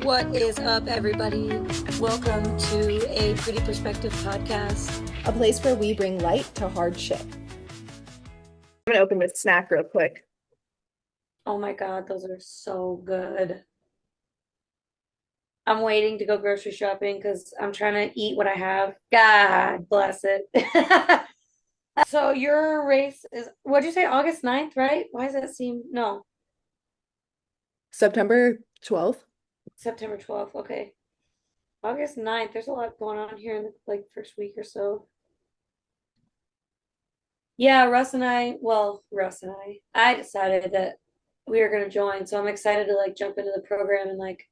What is up, everybody? Welcome to a Pretty Perspective podcast. A place where we bring light to hard shit. I'm gonna open this snack real quick. Oh my God, those are so good. I'm waiting to go grocery shopping because I'm trying to eat what I have. God bless it. So your race is, what'd you say, August 9th, right? Why does that seem, no, September 12th. September 12th. Okay. August 9th. There's a lot going on here in the like first week or so. Yeah, Russ and I decided that we were gonna join, so I'm excited to like jump into the program and like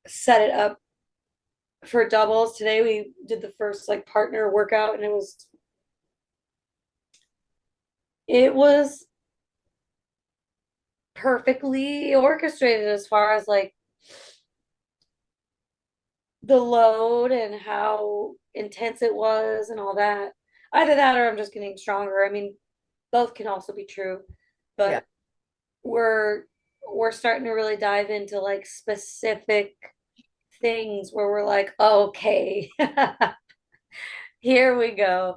set it up for doubles. Today we did the first like partner workout and it was perfectly orchestrated as far as like the load and how intense it was and all that. Either that or I'm just getting stronger. I mean, both can also be true, Yeah. but we're we're starting to really dive into like specific things where we're like, oh, okay, here we go.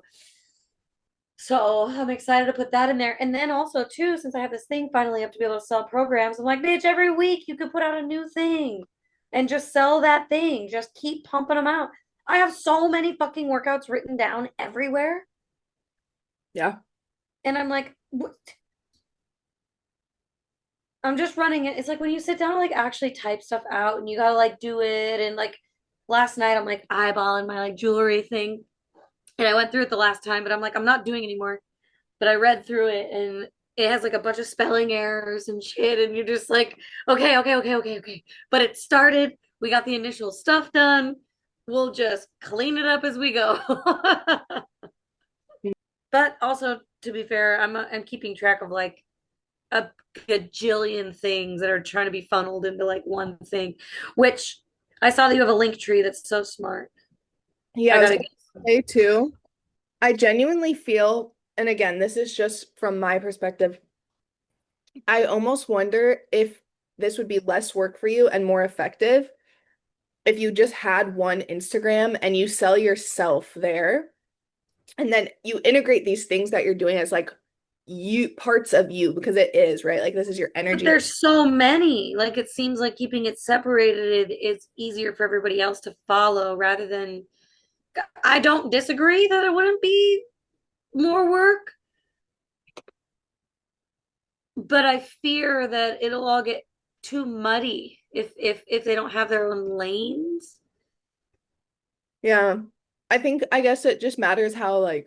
So I'm excited to put that in there. And then also too, since I have this thing finally up to be able to sell programs, I'm like, bitch, every week you could put out a new thing and just sell that thing. Just keep pumping them out. I have so many fucking workouts written down everywhere. Yeah. And I'm like, what? I'm just running it. It's like when you sit down and like actually type stuff out and you gotta like do it. And like last night, I'm like eyeballing my like jewelry thing. And I went through it the last time, but I'm like, I'm not doing anymore. But I read through it and it has like a bunch of spelling errors and shit. And you're just like, okay, okay, okay, okay, okay. But it started. We got the initial stuff done. We'll just clean it up as we go. But also, to be fair, I'm keeping track of like a gajillion things that are trying to be funneled into like one thing, which I saw that you have a link tree that's so smart. Yeah, I I was gotta gonna get. say too. I genuinely feel, and again, this is just from my perspective, I almost wonder if this would be less work for you and more effective if you just had one Instagram and you sell yourself there, and then you integrate these things that you're doing as like you parts of you because it is, right? Like this is your But energy. there's so many. Like it seems like keeping it separated is easier for everybody else to follow rather than. I don't disagree that it wouldn't be more work, but I fear that it'll all get too muddy if they don't have their own lanes. Yeah. I guess it just matters how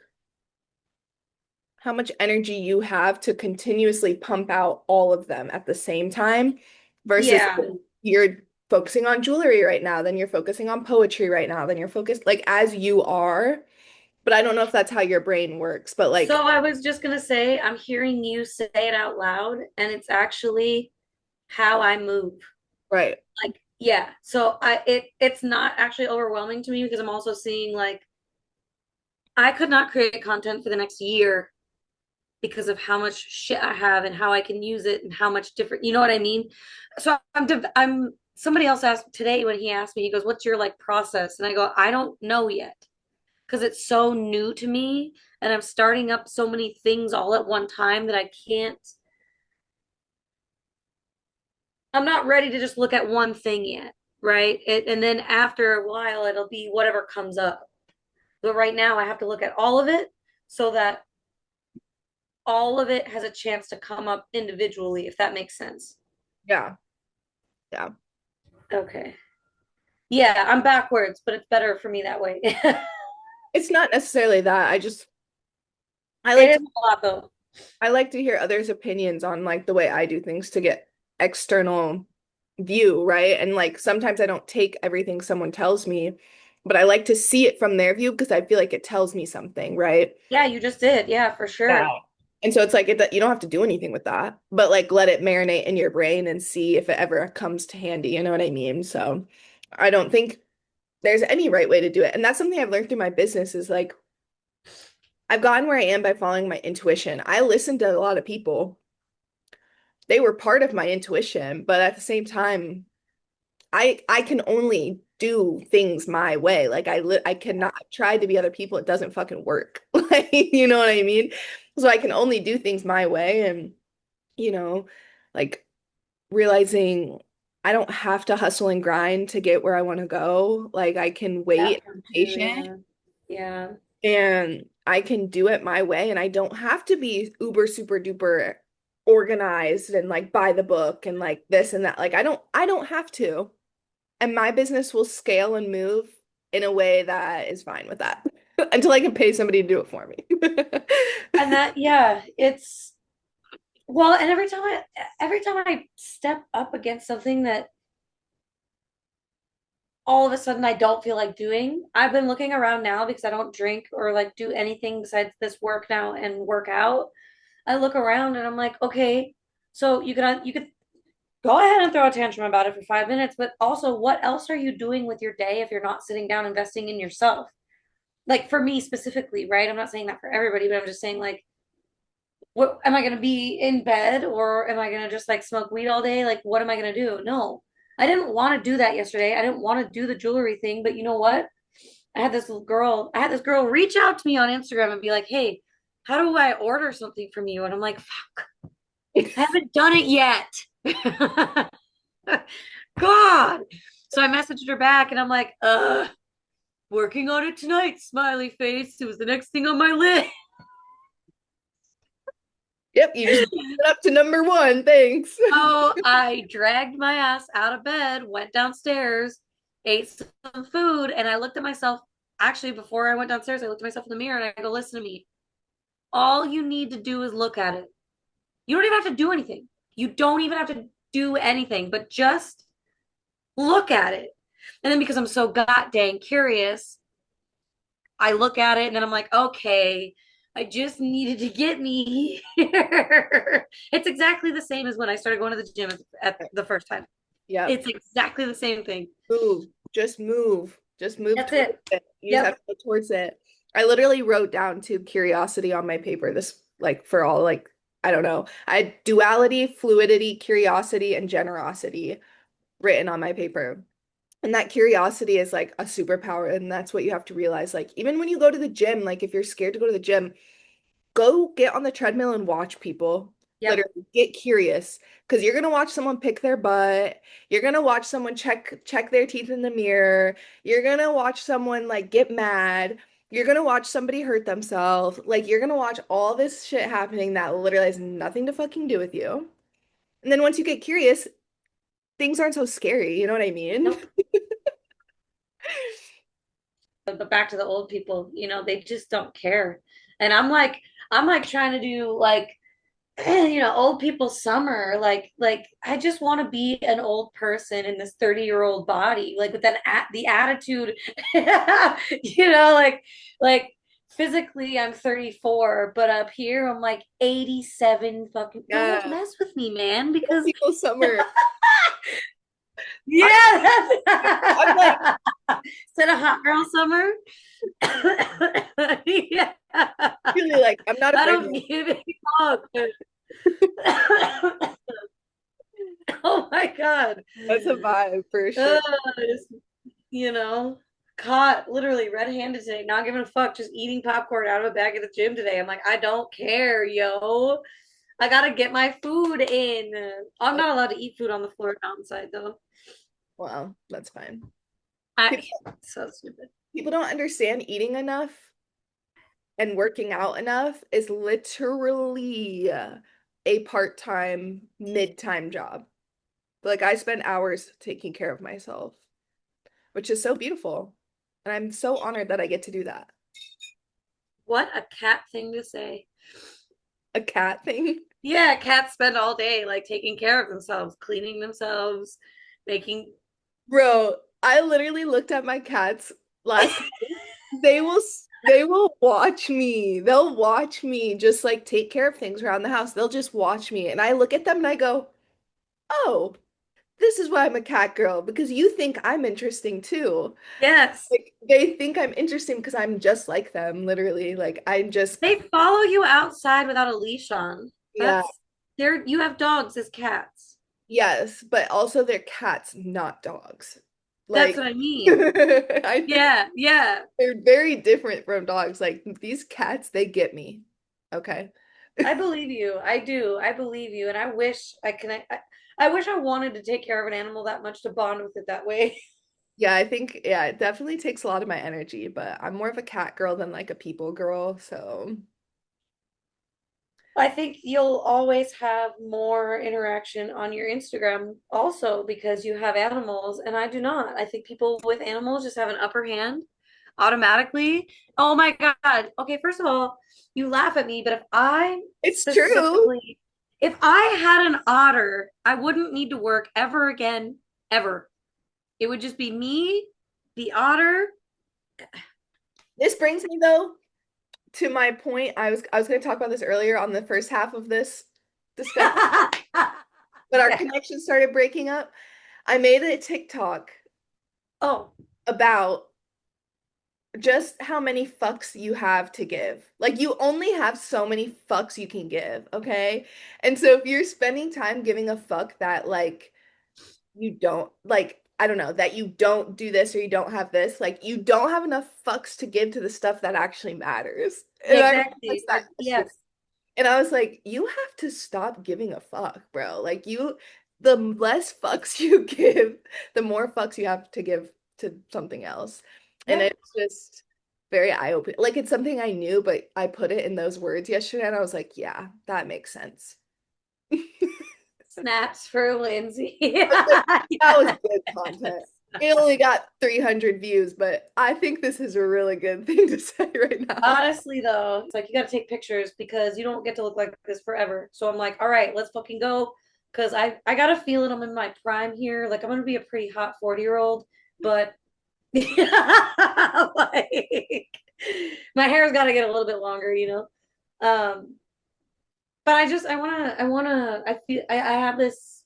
much energy you have to continuously pump out all of them at the same time versus Yeah. you're focusing on jewelry right now, then you're focusing on poetry right now, then you're focused like as you are. But I don't know if that's how your brain works, but So like, I was just gonna say, I'm hearing you say it out loud, and it's actually how I move. right. Like, yeah. So it's not actually overwhelming to me because I'm also seeing like I could not create content for the next year because of how much shit I have and how I can use it and how much different, you know what I mean? So I'm somebody else asked today when he asked me, he goes, "What's your like process?" And I go, "I don't know yet because it's so new to me and I'm starting up so many things all at one time that I can't I'm not ready to just look at one thing yet, right? And then after a while it'll be whatever comes up. But right now I have to look at all of it so that all of it has a chance to come up individually, if that makes sense. Yeah. Yeah. Okay. Yeah, I'm backwards, but it's better for me that way. It's not necessarily that. I It like is to a lot though. I like to hear others' opinions on like the way I do things to get external view, right? And like sometimes I don't take everything someone tells me, but I like to see it from their view because I feel like it tells me something, right? Yeah, you just did. Yeah, for Yeah. sure. And so it's like you don't have to do anything with that, but like let it marinate in your brain and see if it ever comes to handy, you know what I mean? So I don't think there's any right way to do it. And that's something I've learned through my business is like I've gotten where I am by following my intuition. I listen to a lot of people they were part of my intuition, but at the same time, I can only do things my way. Like I cannot try to be other people. It doesn't fucking work. Like, you know what I mean? So I can only do things my way and, you know, like realizing I don't have to hustle and grind to get where I want to go. Like I can That wait, part too, patient, yeah. Yeah. and I can do it my way and I don't have to be uber super duper organized and like by the book and like this and that. Like I don't have to. And my business will scale and move in a way that is fine with that until I can pay somebody to do it for me. And that, yeah, it's well, and every time I step up against something that all of a sudden I don't feel like doing, I've been looking around now because I don't drink or like do anything besides this work now and work out. I look around and I'm like, okay, so you could go ahead and throw a tantrum about it for 5 minutes, but also what else are you doing with your day if you're not sitting down investing in yourself? Like for me specifically, right? I'm not saying that for everybody, but I'm just saying like what am I going to be in bed or am I going to just like smoke weed all day? Like what am I going to do? No. I didn't want to do that yesterday. I didn't want to do the jewelry thing, but you know what? I had this girl reach out to me on Instagram and be like, "Hey, how do I order something from you?" And I'm like, I haven't done it yet. God. So I messaged her back and I'm like, working on it tonight, smiley face. It was the next thing on my list. Yep, you just moved it up to number one. Thanks. So I dragged my ass out of bed, went downstairs, ate some food, and I looked at myself. Actually, before I went downstairs, I looked at myself in the mirror and I go, listen to me. All you need to do is look at it. You don't even have to do anything. You don't even have to do anything, but just look at it. And then because I'm so god dang curious, I look at it and then I'm like, okay, I just needed to get me here. It's exactly the same as when I started going to the gym at the first time. Yep. It's exactly the same thing. Move. Just move. Just move That's towards it. it. You just have Yep. to go towards it. I literally wrote down to curiosity on my paper this like for all like I don't know. I had duality, fluidity, curiosity, and generosity written on my paper. And that curiosity is like a superpower, and that's what you have to realize. Like, even when you go to the gym, like if you're scared to go to the gym, go get on the treadmill and watch people. Yep. Literally, get curious because you're gonna watch someone pick their butt. You're gonna watch someone check their teeth in the mirror. You're gonna watch someone like get mad. You're gonna watch somebody hurt themselves. Like, you're gonna watch all this shit happening that literally has nothing to fucking do with you. And then once you get curious, things aren't so scary. You know what I mean? Nope. But back to the old people, they just don't care. And I'm like trying to do like old people summer like I just want to be an old person in this 30-year-old body like with the attitude like physically I'm 34 but up here I'm like 87 fucking don't Yeah. mess with me man Old because people summer. I, yeah I'm like instead of hot girl summer yeah really like I'm not I afraid don't of give a fuck. Oh my God. that's a vibe for sure. Uh, just, you know, caught literally red-handed today, not giving a fuck, just eating popcorn out of a bag at the gym today. I'm like, I don't care, yo. I gotta get my food in. I'm not allowed to eat food on the floor outside though. Wow, that's fine. I People so stupid. people don't understand eating enough and working out enough is literally a part-time, mid-time job. Like I spend hours taking care of myself, which is so beautiful. And I'm so honored that I get to do that. What a cat thing to say. A cat thing. Yeah, cats spend all day like taking care of themselves, cleaning themselves, making Bro, I literally looked at my cats last night. They will watch me. They'll watch me just like take care of things around the house. They'll just watch me. And I look at them and I go, "Oh, this is why I'm a cat girl, because you think I'm interesting too." yes. Like they think I'm interesting because I'm just like them, literally. Like I'm just They follow you outside without a leash on. yeah. That's There you have dogs as cats. Yes, but also they're cats, not dogs. That's Like what I mean. I Yeah, yeah. they're very different from dogs. Like these cats, they get me. Okay. I believe you. I do. I believe you. And I wish I can I wish I wanted to take care of an animal that much to bond with it that way. Yeah, I think yeah, it definitely takes a lot of my energy, but I'm more of a cat girl than like a people girl, so I think you'll always have more interaction on your Instagram also because you have animals and I do not. I think people with animals just have an upper hand automatically. Oh my God. Okay, first of all, you laugh at me, but if I it's true. specifically, if I had an otter, I wouldn't need to work ever again, ever. It would just be me, the otter. This brings me though to my point. I was going to talk about this earlier on the first half of this discussion, but our Yeah. connection started breaking up. I made a TikTok Oh, about just how many fucks you have to give. Like you only have so many fucks you can give, okay? And so if you're spending time giving a fuck that like you don't like, I don't know, that you don't do this or you don't have this, like you don't have enough fucks to give to the stuff that actually matters. yeah, And I exactly. realized that yesterday. Yes, And I was like, you have to stop giving a fuck, bro. Like the less fucks you give, the more fucks you have to give to something else. And yeah. it's just very eye-opening. Like it's something I knew, but I put it in those words yesterday and I was like, yeah, that makes sense. Snaps for Lindsay. I was like, that was Yes. good content. It only got 300 views, but I think this is a really good thing to say right now. Honestly, though, it's like you got to take pictures because you don't get to look like this forever. So I'm like, all right, let's fucking go. Because I got a feeling I'm in my prime here. Like I'm gonna be a pretty hot 40-year-old, but like my hair's got to get a little bit longer, you know. But I feel I have this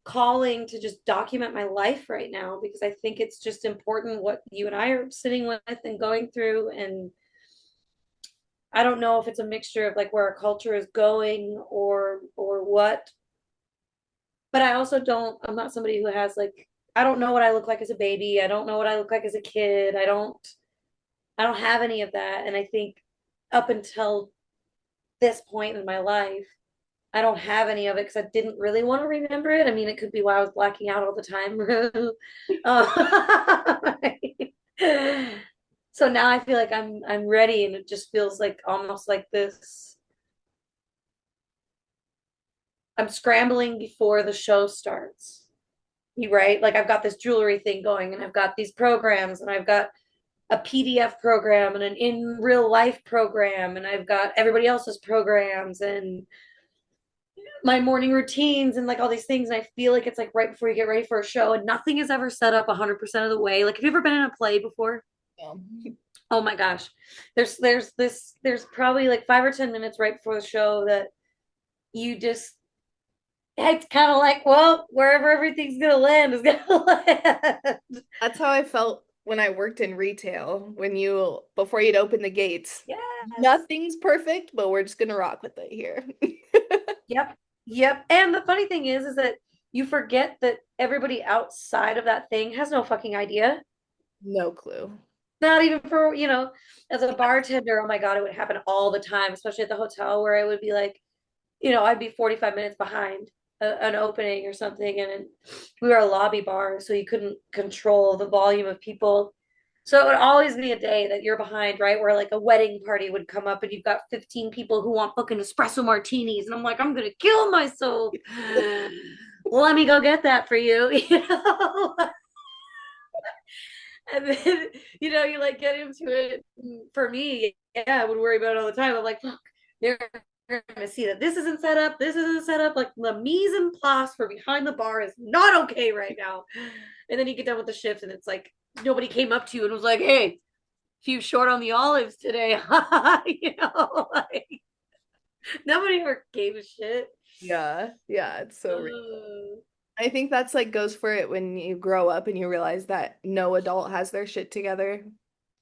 calling to just document my life right now because I think it's just important what you and I are sitting with and going through. And I don't know if it's a mixture of like where our culture is going or what. But I also don't, I'm not somebody who has like, I don't know what I look like as a baby. I don't know what I look like as a kid. I don't have any of that. And I think up until this point in my life, I don't have any of it because I didn't really want to remember it. I mean, it could be why I was blacking out all the time. So now I feel like I'm ready, and it just feels like almost like this. I'm scrambling before the show starts. You right? Like I've got this jewelry thing going, and I've got these programs, and I've got a PDF program and an in real life program, and I've got everybody else's programs and my morning routines and like all these things. And I feel like it's like right before you get ready for a show, and nothing is ever set up 100% of the way. Like, have you ever been in a play before? Um, Oh my gosh. There's probably like 5 or 10 minutes right before the show that you just, it's kind of like, well, wherever everything's gonna land is gonna land. That's how I felt when I worked in retail, when you before you'd open the gates. Yes. Nothing's perfect, but we're just gonna rock with it here. Yep. Yep. And the funny thing is that you forget that everybody outside of that thing has no fucking idea. No clue. Not even for, as a bartender, oh my God, it would happen all the time, especially at the hotel where I would be like, I'd be 45 minutes behind an opening or something. And we were a lobby bar, so you couldn't control the volume of people. So it would always be a day that you're behind, right? Where like a wedding party would come up and you've got 15 people who want fucking espresso martinis. And I'm like, I'm going to kill myself. Let me go get that for you. And then, you like get into it. For me, yeah, I would worry about it all the time. I'm like, fuck, they're gonna see that this isn't set up, this isn't set up. Like the mise en place for behind the bar is not okay right now. And then you get done with the shift and it's like nobody came up to you and was like, hey, few short on the olives today. Like nobody ever gave a shit. Yeah, yeah, it's so real. Uh, I think that's like goes for it when you grow up and you realize that no adult has their shit together.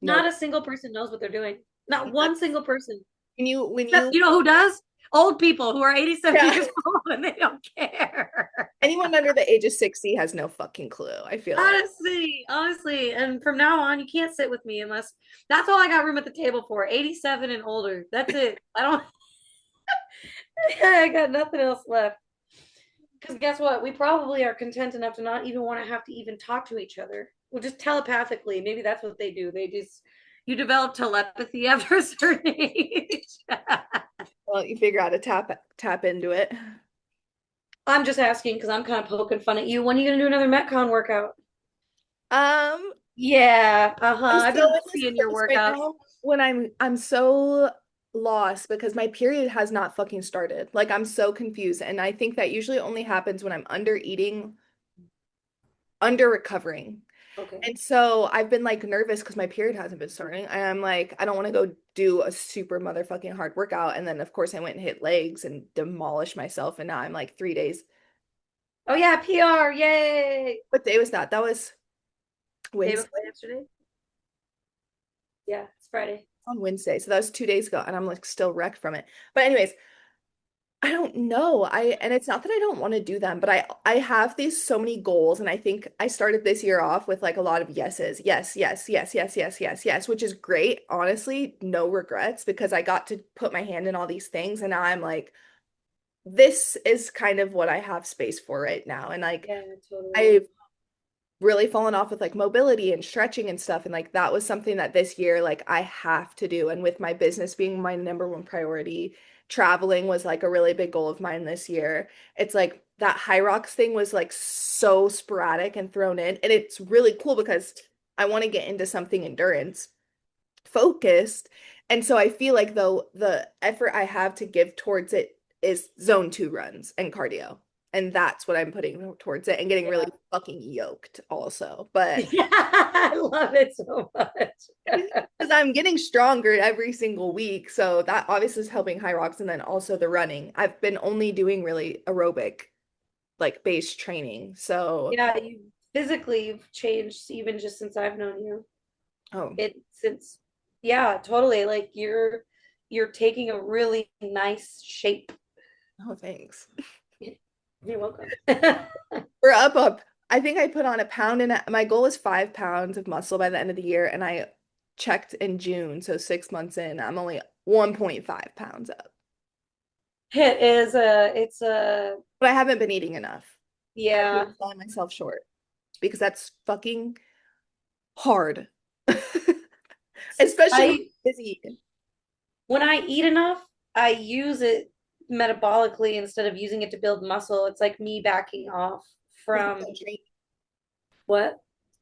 No. Not a single person knows what they're doing. Not one single person. When you Except, you know who does? old people who are 87 Yeah. years old and they don't care. Anyone under the age of 60 has no fucking clue, I feel like. Honestly, and from now on, you can't sit with me unless that's all I got room at the table for. 87 and older. That's it. I don't. I got nothing else left. Because guess what? We probably are content enough to not even want to have to even talk to each other. We'll just telepathically. Maybe that's what they do. They just you develop telepathy after a certain age. Well, you figure out to tap into it. I'm just asking because I'm kind of poking fun at you. When are you gonna do another Metcon workout? Um, Yeah, uh-huh. I'm I've still been in this seeing your place right workouts. now when I'm so lost because my period has not fucking started. Like I'm so confused. And I think that usually only happens when I'm under eating, under recovering. Okay. And so I've been like nervous because my period hasn't been starting. And I'm like, I don't want to go do a super motherfucking hard workout. And then of course I went and hit legs and demolished myself. And now I'm like 3 days. Oh yeah, PR, yay! What day was that? That was Day Wednesday. before yesterday. Yeah, it's Friday. On Wednesday. So that was 2 days ago. And I'm like still wrecked from it. But anyways, I don't know. And it's not that I don't want to do them, but I have these so many goals and I think I started this year off with like a lot of yeses. Yes, yes, yes, yes, yes, yes, yes, which is great. Honestly, no regrets because I got to put my hand in all these things and now I'm like this is kind of what I have space for right now. And like Yeah, totally. I've really fallen off with like mobility and stretching and stuff and like that was something that this year like I have to do and with my business being my number one priority, traveling was like a really big goal of mine this year. It's like that high rocks thing was like so sporadic and thrown in and it's really cool because I want to get into something endurance focused. And so I feel like though the effort I have to give towards it is zone 2 runs and cardio. And that's what I'm putting towards it and getting really Yeah. fucking yoked also. But Yeah, I love it so much. because I'm getting stronger every single week. So that obviously is helping high rocks and then also the running. I've been only doing really aerobic like base training. So Yeah, you physically you've changed even just since I've known you. oh, It since yeah, totally. Like you're taking a really nice shape. oh thanks. You're welcome. We're up. I think I put on a pound and my goal is 5 pounds of muscle by the end of the year. And I checked in June. So 6 months in, I'm only 1.5 pounds up. It's a But I haven't been eating enough. I've yeah. been selling myself short because that's fucking hard. Especially when I I'm busy. when I eat enough, I use it metabolically instead of using it to build muscle. It's like me backing off That's from a train- what?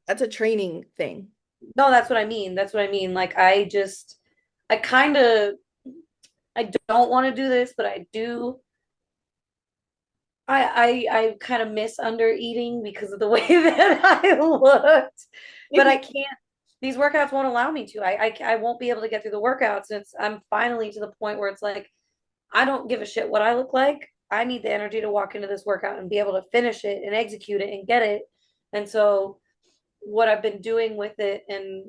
that's a training thing. No, that's what I mean. That's what I mean. Like I kind of I don't want to do this, but I do. I kind of miss under eating because of the way that I looked, but I can't. These workouts won't allow me to. I won't be able to get through the workouts. And I'm finally to the point where it's like I don't give a shit what I look like. I need the energy to walk into this workout and be able to finish it and execute it and get it. And so what I've been doing with it and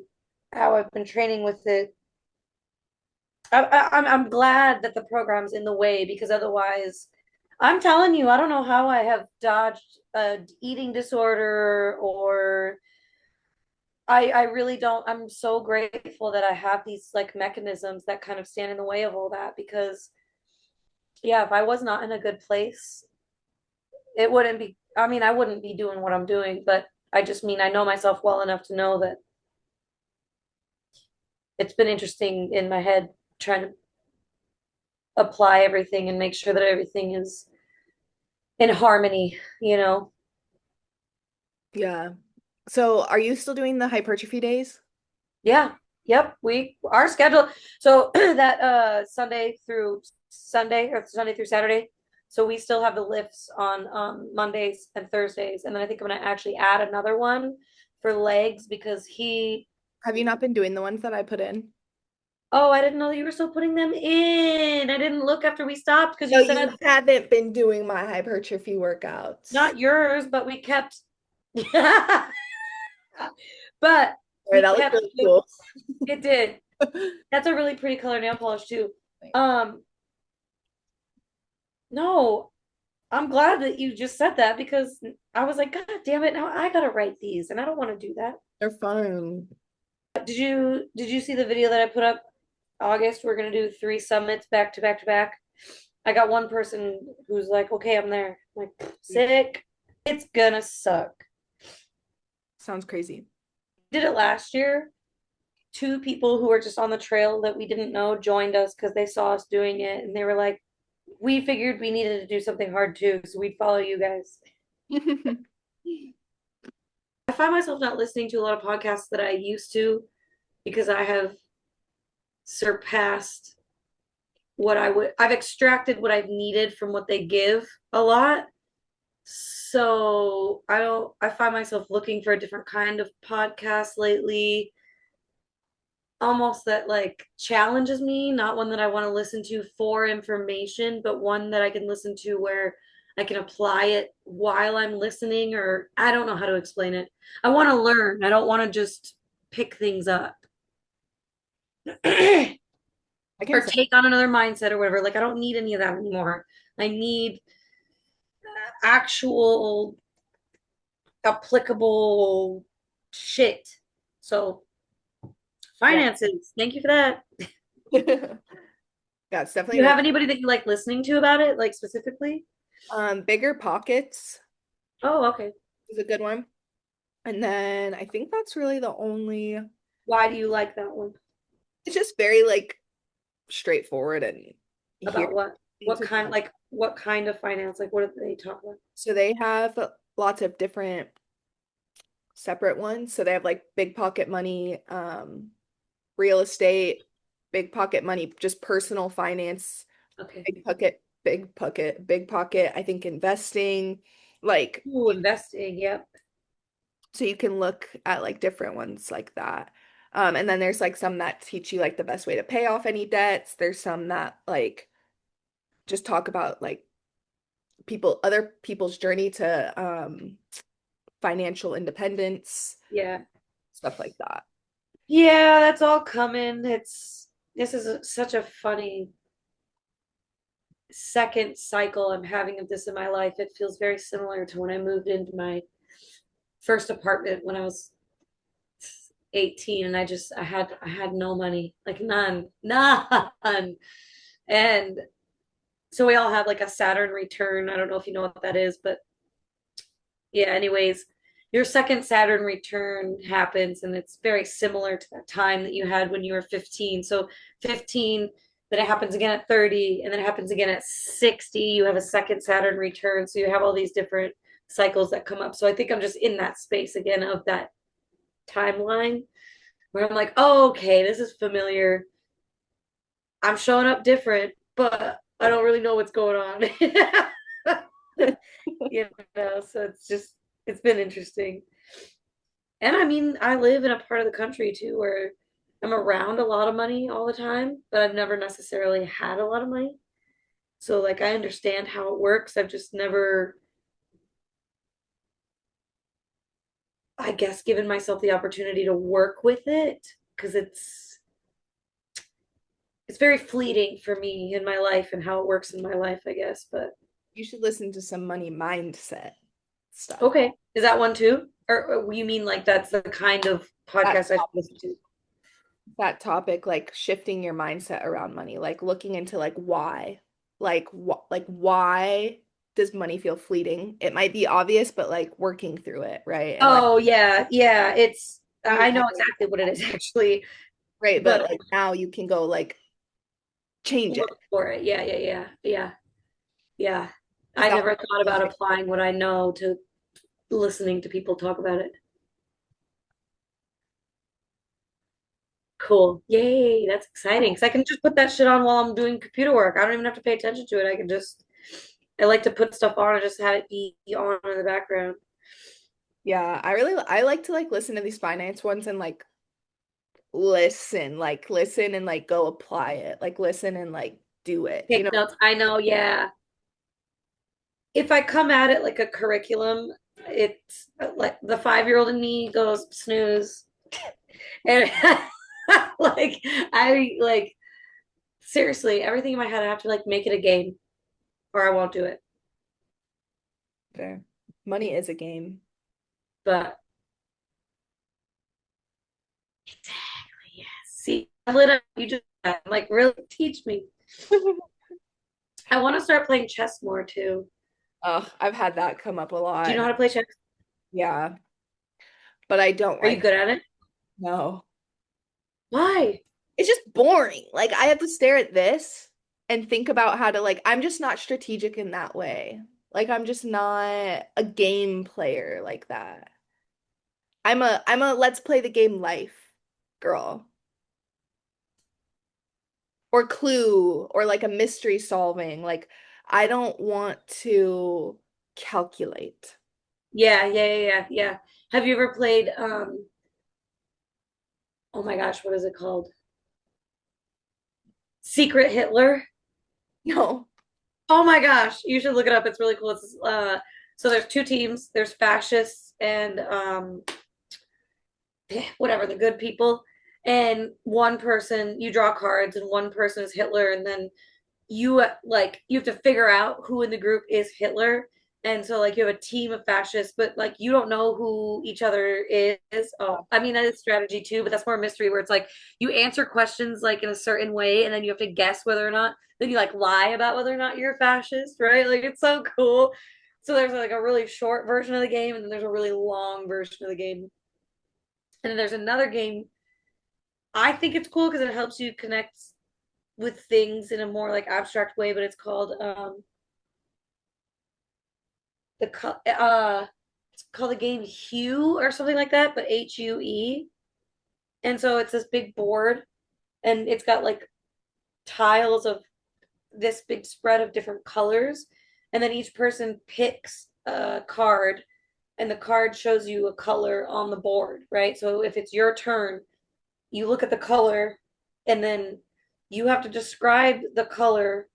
how I've been training with it, I'm glad that the program's in the way because otherwise, I'm telling you, I don't know how I have dodged a eating disorder or I really don't. I'm so grateful that I have these like mechanisms that kind of stand in the way of all that because yeah, if I was not in a good place, it wouldn't be, I mean, I wouldn't be doing what I'm doing, but I just mean I know myself well enough to know that it's been interesting in my head trying to apply everything and make sure that everything is in harmony, you know? Yeah. So are you still doing the hypertrophy days? Yeah. Yep. Our schedule. So that Sunday or Sunday through Saturday. So we still have the lifts on Mondays and Thursdays. And then I think I'm going to actually add another one for legs because Have you not been doing the ones that I put in? oh, I didn't know that you were still putting them in. I didn't look after we stopped because No, you you said haven't been doing my hypertrophy workouts. not yours, but we kept, but Right, we that looks kept, really cool. it did. That's a really pretty color nail polish too. Um, No, I'm glad that you just said that because I was like, God damn it, now I gotta write these and I don't want to do that. They're fun. Did you see the video that I put up? August, we're gonna do 3 summits back to back to back. I got one person who's like, okay, I'm there. I'm like, sick. It's gonna suck. Sounds crazy. Did it last year. Two people who were just on the trail that we didn't know joined us because they saw us doing it and they were like, we figured we needed to do something hard too, so we'd follow you guys. I find myself not listening to a lot of podcasts that I used to because I have surpassed I've extracted what I've needed from what they give a lot. So I find myself looking for a different kind of podcast lately, almost that like challenges me, not one that I want to listen to for information, but one that I can listen to where I can apply it while I'm listening, or I don't know how to explain it. I want to learn. I don't want to just pick things up or I can say, take on another mindset or whatever. Like I don't need any of that anymore. I need actual applicable shit. So yeah. finances, thank you for that. Yeah, it's definitely You really have anybody that you like listening to about it, like specifically? Bigger Pockets Oh, okay. is a good one. And then I think that's really the only, Why do you like that one? it's just very like straightforward and here. About what? What kind of finance? Like what do they talk about? So they have lots of different separate ones. So they have like Big Pocket Money, real estate, Big Pocket Money, just personal finance, Okay. Big Pocket, I think investing, like Ooh, investing. Yep. so you can look at like different ones like that. And then there's like some that teach you like the best way to pay off any debts. There's some that like just talk about like other people's journey to financial independence, Yeah. stuff like that. Yeah, that's all coming. This is such a funny second cycle I'm having of this in my life. It feels very similar to when I moved into my first apartment when I was 18 and I had no money, like none, none. And so we all have like a Saturn return. I don't know if you know what that is, but yeah, anyways, your second Saturn return happens and it's very similar to that time that you had when you were 15. So 15, then it happens again at 30, and then it happens again at 60. You have a second Saturn return. So you have all these different cycles that come up. So I think I'm just in that space again of that timeline where I'm like, oh, okay, this is familiar. I'm showing up different, but I don't really know what's going on. So it's been interesting. And I mean, I live in a part of the country too where I'm around a lot of money all the time, but I've never necessarily had a lot of money. So like I understand how it works. I've just never, I guess, given myself the opportunity to work with it because it's very fleeting for me in my life and how it works in my life, I guess. But You should listen to some money mindset stuff. okay. Is that one too? Or you mean like that's the kind of That podcast I should listen to? that topic, like shifting your mindset around money, like looking into like why, like why does money feel fleeting? It might be obvious, but like working through it, right? And like Oh yeah, yeah. you I know know, exactly what it is actually, right, but but like now you can go like change it. look for it. Yeah, yeah, yeah, yeah, yeah. Because I that never thought about applying what I know to listening to people talk about it. Cool. Yay, that's exciting. Because I can just put that shit on while I'm doing computer work. I don't even have to pay attention to it. I like to put stuff on and just have it be on in the background. yeah, I like to like listen to these finance ones and like listen and like go apply it. Like listen and like do it. You Take know, notes. I know, yeah. If I come at it like a curriculum, it's like the 5-year-old in me goes snooze. And like I like seriously, everything in my head I have to like make it a game. or I won't do it. Fair. Money is a game. But exactly, yes. See, I lit up. You just like really teach me. I want to start playing chess more too. Oh, I've had that come up a Do you know lot. how to play chess? Yeah, but I don't Are you like good at it? no. Why? It's just boring. Like I have to stare at this and think about how to like I'm just not strategic in that way. Like I'm just not a game player like that. I'm a let's play the game life girl. Or Clue or like a mystery solving. Like I don't want to calculate. Yeah. Have you ever played oh my gosh, what is it called? Secret Hitler? No. Oh my gosh, you should look it up. It's really cool. It's so there's two teams. There's fascists and whatever, the good people. And one person, you draw cards, and one person is Hitler, and then you have to figure out who in the group is Hitler. And so like you have a team of fascists, but like you don't know who each other is. Oh, I mean that is strategy too, but that's more mystery where it's like you answer questions like in a certain way, and then you have to guess whether or not. Then you like lie about whether or not you're a fascist, right? Like it's so cool. So there's like a really short version of the game, and then there's a really long version of the game. And then there's another game. I think it's cool because it helps you connect with things in a more like abstract way, but it's called it's called the game Hue or something like that, but HUE. And so it's this big board and it's got like tiles of this big spread of different colors. And then each person picks a card and the card shows you a color on the board, right? So if it's your turn, you look at the color and then you have to describe the color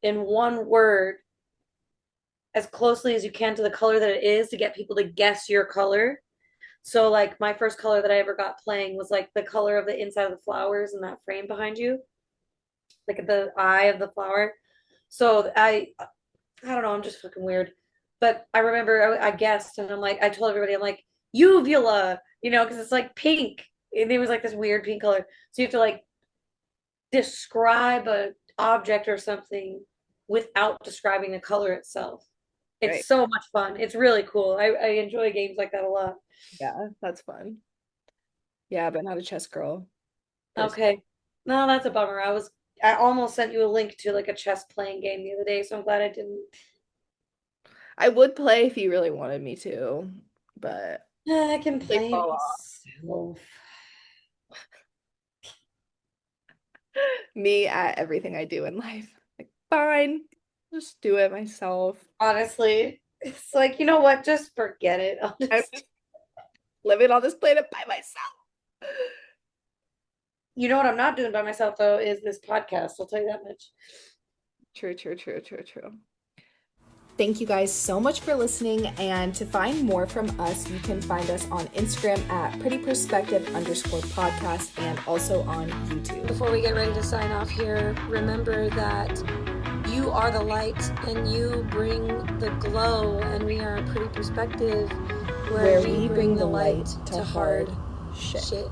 in one word as closely as you can to the color that it is to get people to guess your color. So like my first color that I ever got playing was like the color of the inside of the flowers in that frame behind you, like the eye of the flower. So I don't know, I'm just fucking weird. But I remember I guessed and I'm like I told everybody I'm like uvula, because it's like pink. And it was like this weird pink color. So you have to like describe a object or something without describing the color itself. It's Right. so much fun. It's really cool. I enjoy games like that a lot. Yeah, that's fun. Yeah, but not a chess girl person. Okay. No, that's a bummer. I almost sent you a link to like a chess playing game the other day, so I'm glad I didn't. I would play if you really wanted me to, but I can they play fall off. myself. Me at everything I do in life. Like, fine, just do it myself. Honestly, it's like, you know what? Just forget it. I'll I'm just, just living on this planet by myself. you know what I'm not doing by myself though is this podcast. I'll tell you that much. True, true, true, true, true. Thank you guys so much for listening. And to find more from us, you can find us on Instagram at prettyperspective_podcast and also on YouTube. Before we get ready to sign off here, remember that you are the light and you bring the glow, and we are a Pretty Perspective where we bring the light to hard shit.